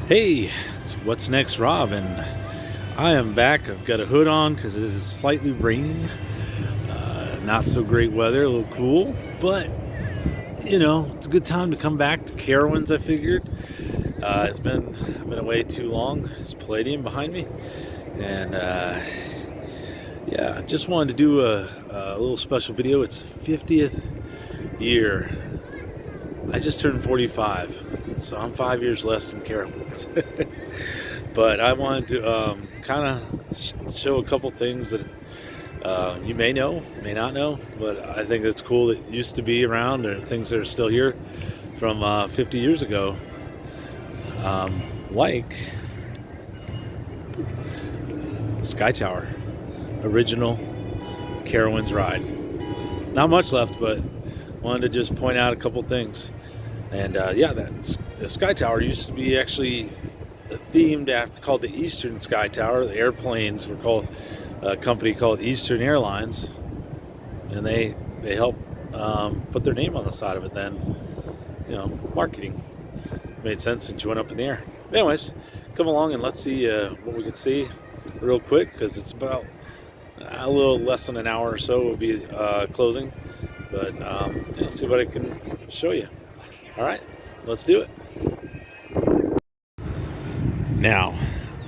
Hey, it's What's Next, Rob, and I am back. I've got a hood on because it is slightly raining. Not so great weather, a little cool, but it's a good time to come back to Carowinds. I figured I've been away too long. It's Palladium behind me, and yeah, I just wanted to do a little special video. It's 50th year. I just turned 45, so I'm 5 years less than Carowinds. But I wanted to kind of show a couple things that you may know, may not know, but I think it's cool that used to be around, or things that are still here from 50 years ago, like the Sky Tower, original Carowinds ride. Not much left, but wanted to just point out a couple things. And yeah, the Sky Tower used to be actually themed after, called the Eastern Sky Tower. The airplanes were called a company called Eastern Airlines, and they helped put their name on the side of it. Then, marketing made sense since you went up in the air. Anyways, come along and let's see what we can see real quick, because it's about a little less than an hour or so will be closing. But see what I can show you. All right, let's do it. Now,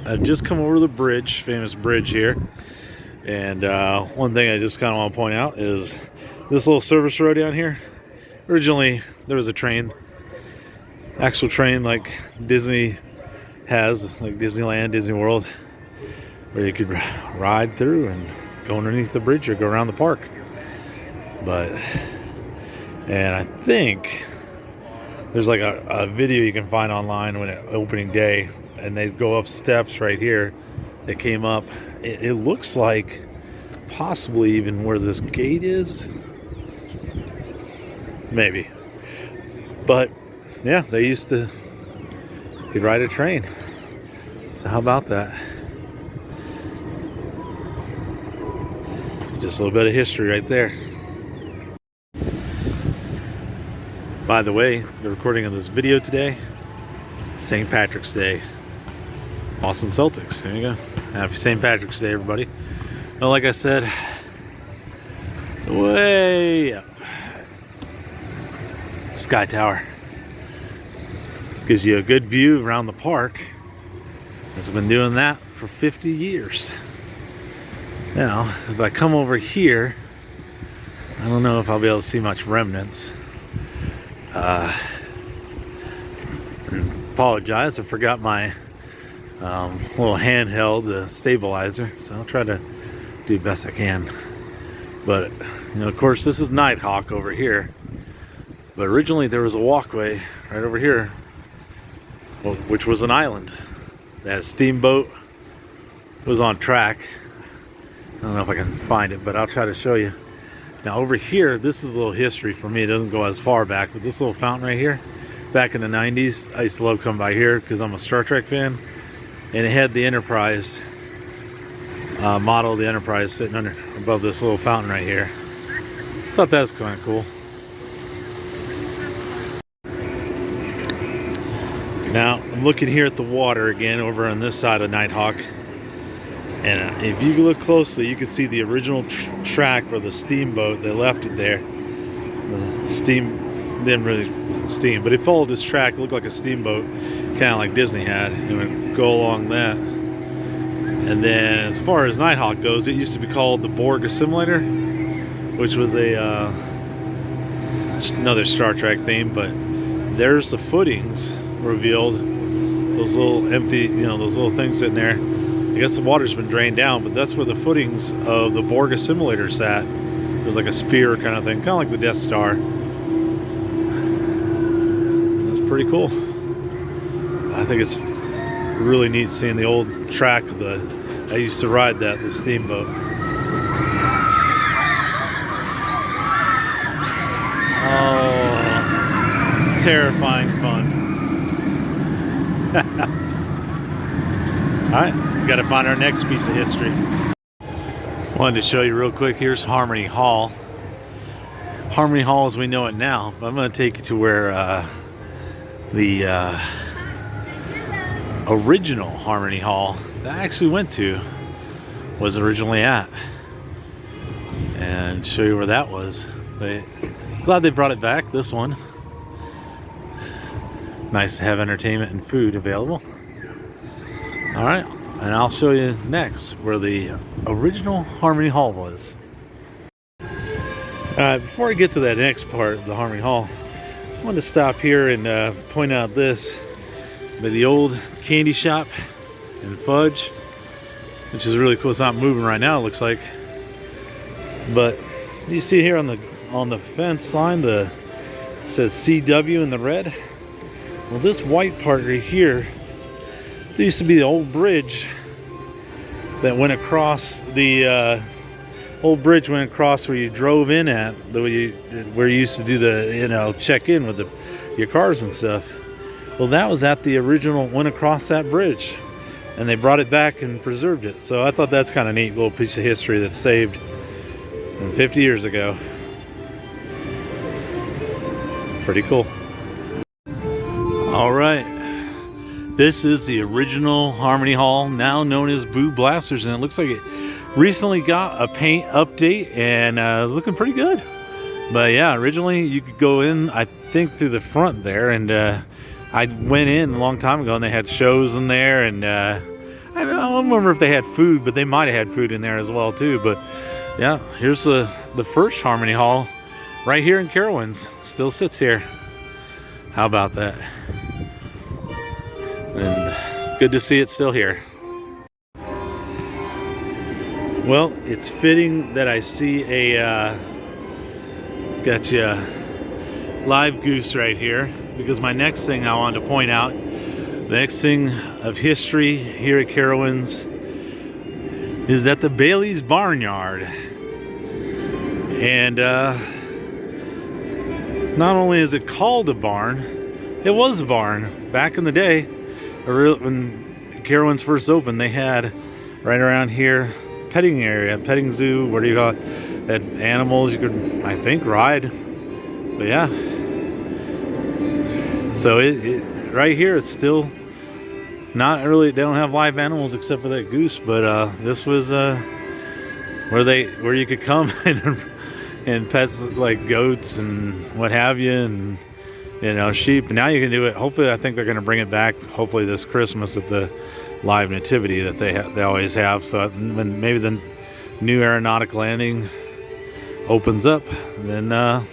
I've just come over the bridge, famous bridge here, and one thing I just kind of want to point out is this little service road down here. Originally, there was a train, actual train like Disney has, like Disneyland, Disney World, where you could ride through and go underneath the bridge or go around the park. And I think there's like a video you can find online when opening day, and they go up steps right here. They came up. It looks like possibly even where this gate is, maybe. But yeah, they used to, you could ride a train. So how about that? Just a little bit of history right there. By the way, the recording of this video today, St. Patrick's Day. Boston Celtics. There you go. Happy St. Patrick's Day, everybody. Well, like I said, way up, Sky Tower gives you a good view around the park. It's been doing that for 50 years. Now, if I come over here, I don't know if I'll be able to see much remnants. Apologize, I forgot my little handheld stabilizer, so I'll try to do the best I can. But of course, this is Nighthawk over here, but originally there was a walkway right over here, which was an island. That Steamboat was on track. I don't know if I can find it, but I'll try to show you. Now over here, this is a little history for me. It doesn't go as far back, but this little fountain right here, back in the 90s, I used to love coming by here because I'm a Star Trek fan. And it had the Enterprise, model of the Enterprise sitting above this little fountain right here. Thought that was kind of cool. Now, I'm looking here at the water again over on this side of Nighthawk. And if you look closely, you can see the original track for the steamboat. They left it there. The steam didn't really steam, but it followed this track. It looked like a steamboat, kind of like Disney had. It would go along that. And then as far as Nighthawk goes, it used to be called the Borg Assimilator, which was another Star Trek theme. But there's the footings revealed. Those little empty, those little things sitting there. I guess the water's been drained down, but that's where the footings of the Borg Assimilator sat. It was like a spear kind of thing, kind of like the Death Star. It's pretty cool. I think it's really neat seeing the old track of I used to ride the steamboat. Oh, terrifying fun. All right. Got to find our next piece of history. Wanted to show you real quick. Here's Harmony Hall. Harmony Hall as we know it now. But I'm going to take you to where the original Harmony Hall that I actually went to was originally at, and show you where that was. But glad they brought it back, this one. Nice to have entertainment and food available. All right, and I'll show you next where the original Harmony Hall was. Before I get to that next part of the Harmony Hall, I wanted to stop here and point out this, by the old candy shop and fudge, which is really cool. It's not moving right now, it looks like. But you see here on the fence line, it says CW in the red. Well, this white part right here, there used to be the old bridge that went across the old bridge went across where you drove in at, where you used to do the check in with your cars and stuff. Well, that was at the original, went across that bridge, and they brought it back and preserved it. So I thought that's kind of neat little piece of history that's saved from 50 years ago. Pretty cool. All right, this is the original Harmony Hall, now known as Boo Blasters, and it looks like it recently got a paint update and looking pretty good. But yeah, originally you could go in, I think, through the front there, and I went in a long time ago and they had shows in there, and I don't remember if they had food, but they might have had food in there as well too. But yeah, here's the first Harmony Hall right here in Carowinds. Still sits here. How about that? And good to see it still here. Well, it's fitting that I see a live goose right here, because my next thing I wanted to point out, the next thing of history here at Carowinds, is at the Bailey's Barnyard. And not only is it called a barn, it was a barn. Back in the day, when Carowinds first opened, they had right around here petting area, petting zoo, what do you call it? Had animals you could, I think, ride. But yeah. So it right here, it's still not really, they don't have live animals except for that goose, but this was where you could come and pets like goats and what have you, and sheep. And now you can do it. Hopefully, I think they're going to bring it back. Hopefully this Christmas at the live nativity that they always have. So when maybe the new Aeronautic Landing opens up, then maybe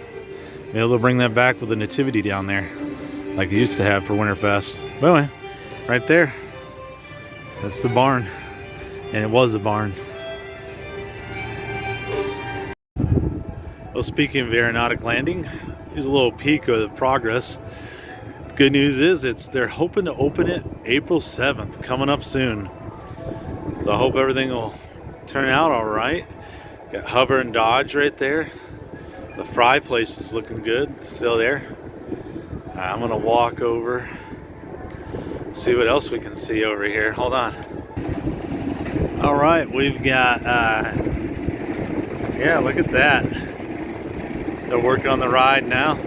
they'll bring that back with the nativity down there, like it used to have for Winterfest. But anyway, right there, that's the barn, and it was a barn. Well, speaking of Aeronautic Landing, here's a little peek of the progress. Good news is they're hoping to open it April 7th, coming up soon. So I hope everything will turn out all right. Got Hover and Dodge right there. The fry place is looking good, still there. I'm gonna walk over, see what else we can see over here. Hold on. All right, we've got, yeah, look at that. They're working on the ride now.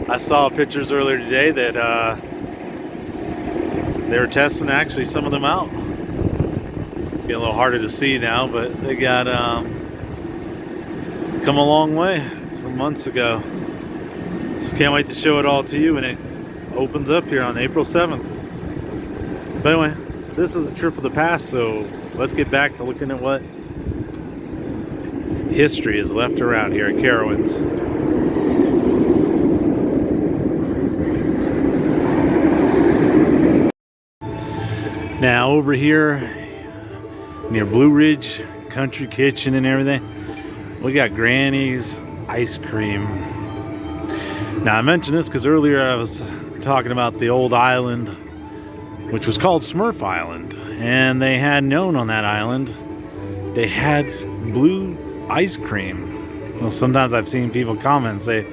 I saw pictures earlier today that they were testing actually some of them out. Getting a little harder to see now, but they got come a long way from months ago. Just can't wait to show it all to you when it opens up here on April 7th. But anyway, this is a trip of the past, so let's get back to looking at what history is left around here at Carowinds. Now over here near Blue Ridge Country Kitchen and everything, we got Granny's ice cream. Now I mentioned this because earlier I was talking about the old island, which was called Smurf Island, and they had known on that island they had blue ice cream. Well, sometimes I've seen people comment and say,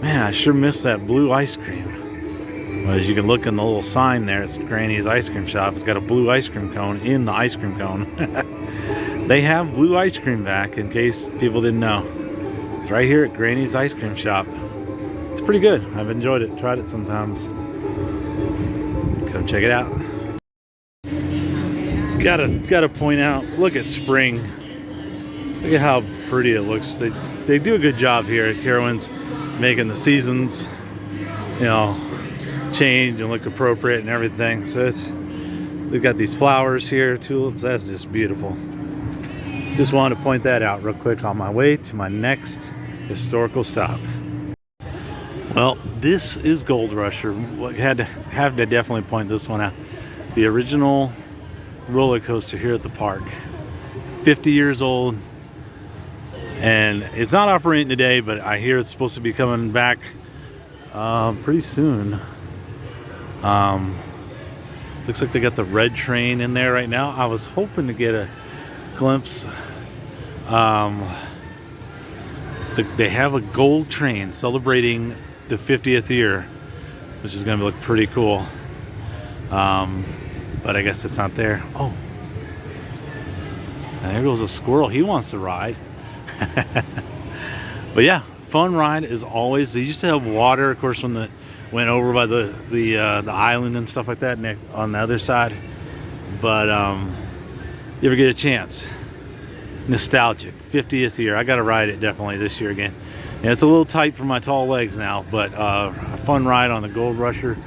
man, I sure miss that blue ice cream. Well, as you can look in the little sign there, it's Granny's ice cream shop. It's got a blue ice cream cone in the ice cream cone. They have blue ice cream back, in case people didn't know. It's right here at Granny's ice cream shop. It's pretty good. I've enjoyed it, tried it sometimes. Come check it out. Gotta point out, look at spring. Look at how pretty it looks. They do a good job here at Carowinds, making the seasons, you know, change and look appropriate and everything. So they've got these flowers here, tulips. That's just beautiful. Just wanted to point that out real quick on my way to my next historical stop. Well, this is Gold Rusher. Have to definitely point this one out. The original roller coaster here at the park. 50 years old. And it's not operating today, but I hear it's supposed to be coming back pretty soon. Looks like they got the red train in there right now. I was hoping to get a glimpse. They have a gold train celebrating the 50th year, which is going to look pretty cool. But I guess it's not there. Oh, and there goes a squirrel. He wants to ride. But yeah, fun ride as always. They used to have water, of course, when went over by the island and stuff like that on the other side. But you ever get a chance? Nostalgic, 50th year. I got to ride it definitely this year again. And it's a little tight for my tall legs now, but a fun ride on the Gold Rusher.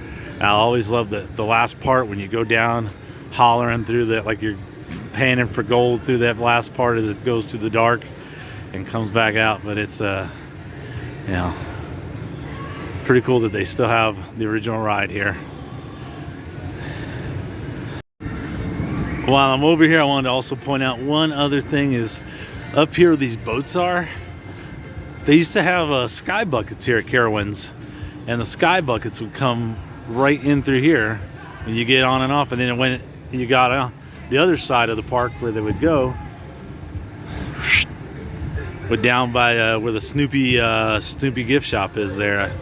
I always love the last part when you go down, hollering through that like you're panning for gold through that last part as it goes to the dark and comes back out. But it's you know, pretty cool that they still have the original ride here. While I'm over here, I wanted to also point out one other thing is up here where these boats are. They used to have sky buckets here at Carowinds, and the sky buckets would come right in through here and you get on and off, and then when you got on the other side of the park where they would go, but down by where the Snoopy gift shop is there,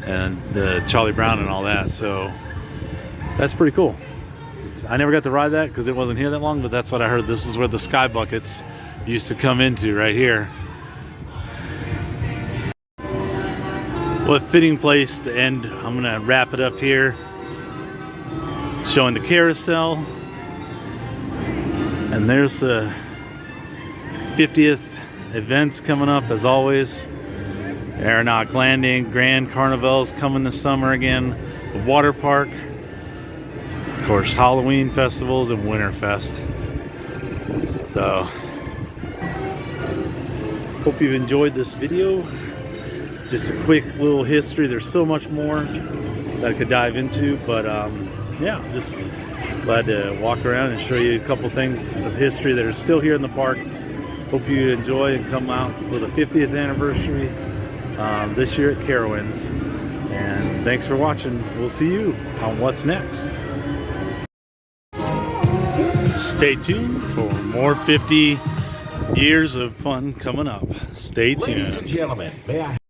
and the Charlie Brown and all that. So that's pretty cool. I never got to ride that because it wasn't here that long, but that's what I heard. This is where the sky buckets used to come into, right here. What fitting place to end. I'm gonna wrap it up here, showing the carousel, and there's the 50th events coming up as always. Aeronautic Landing, Grand Carnival's coming this summer again, the water park, of course Halloween festivals and Winterfest. So hope you've enjoyed this video. Just a quick little history. There's so much more that I could dive into, but yeah, just glad to walk around and show you a couple things of history that are still here in the park. Hope you enjoy and come out for the 50th anniversary this year at Carowinds. And thanks for watching. We'll see you on what's next. Stay tuned for more 50 years of fun coming up. Stay tuned. Ladies and gentlemen, may I